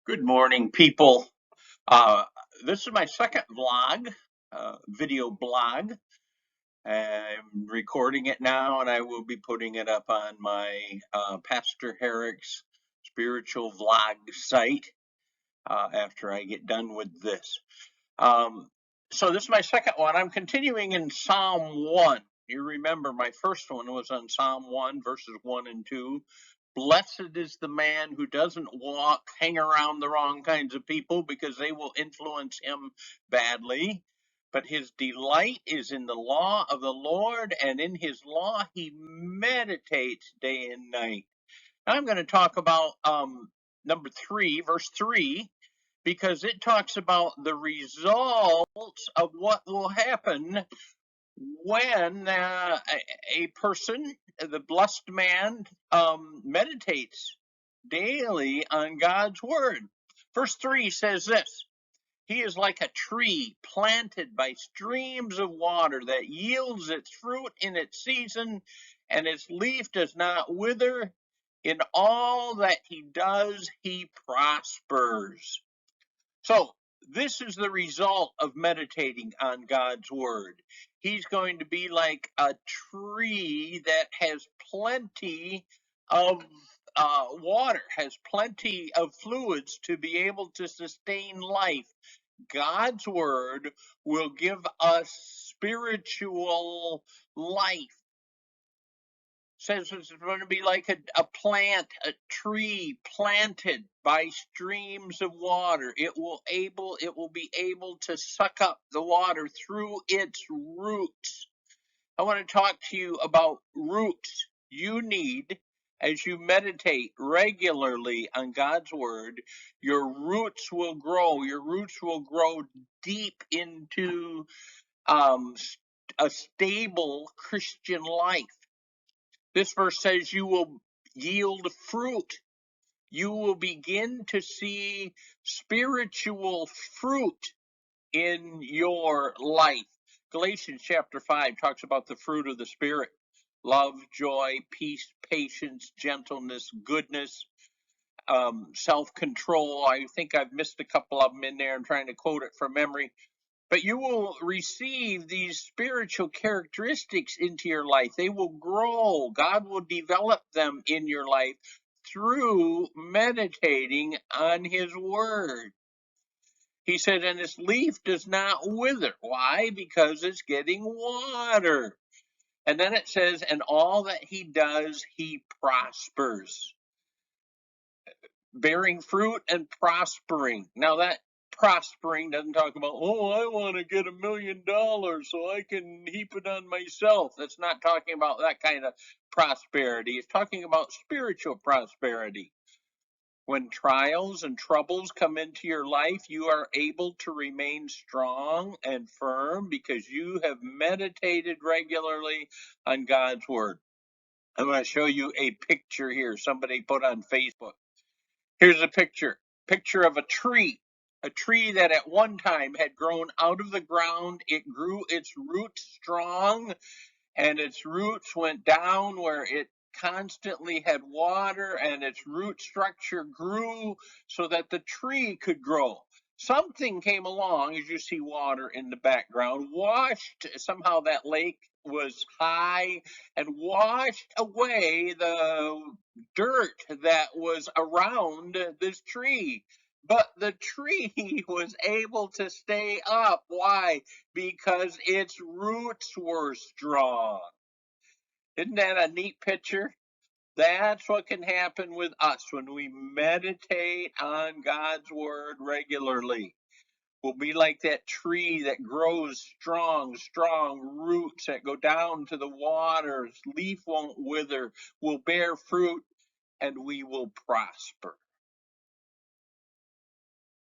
Good morning, people. Uh, this is my second vlog, video blog. I'm recording it now, and I will be putting it up on my Pastor Herrick's spiritual vlog site after I get done with this. So this is my second one. I'm continuing in Psalm 1. You remember my first one was on Psalm 1, verses 1 and 2. Blessed is the man who doesn't hang around the wrong kinds of people because they will influence him badly. But his delight is in the law of the Lord, and in his law he meditates day and night. Now I'm going to talk about number 3, verse 3, because it talks about the results of what will happen when a person, the blessed man, meditates daily on God's word. Verse 3 says this: He is like a tree planted by streams of water that yields its fruit in its season, and its leaf does not wither. In all that he does, he prospers. So, this is the result of meditating on God's word. He's going to be like a tree that has plenty of water, has plenty of fluids to be able to sustain life. God's word will give us spiritual life. Says it's going to be like a plant, a tree planted by streams of water. It will be able to suck up the water through its roots. I want to talk to you about roots. You need, as you meditate regularly on God's word, your roots will grow. Your roots will grow deep into a stable Christian life. This verse says you will yield fruit. You will begin to see spiritual fruit in your life. Galatians chapter 5 talks about the fruit of the Spirit: love, joy, peace, patience, gentleness, goodness, self-control. I think I've missed a couple of them in there. I'm trying to quote it from memory. But you will receive these spiritual characteristics into your life. They will grow. God will develop them in your life through meditating on his word. He said, and his leaf does not wither. Why? Because it's getting water. And then it says, and all that he does, he prospers. Bearing fruit and prospering. Now that prospering doesn't talk about, oh, I want to get $1 million so I can heap it on myself. That's not talking about that kind of prosperity. It's talking about spiritual prosperity. When trials and troubles come into your life, you are able to remain strong and firm because you have meditated regularly on God's word. I'm going to show you a picture here somebody put on Facebook. Here's a picture of a tree that at one time had grown out of the ground. It grew its roots strong, and its roots went down where it constantly had water, and its root structure grew so that the tree could grow. Something came along, as you see water in the background, washed, somehow that lake was high and washed away the dirt that was around this tree. But the tree was able to stay up. Why? Because its roots were strong. Isn't that a neat picture? That's what can happen with us when we meditate on God's word regularly. We'll be like that tree that grows strong roots that go down to the waters. Leaf won't wither, will bear fruit, and we will prosper.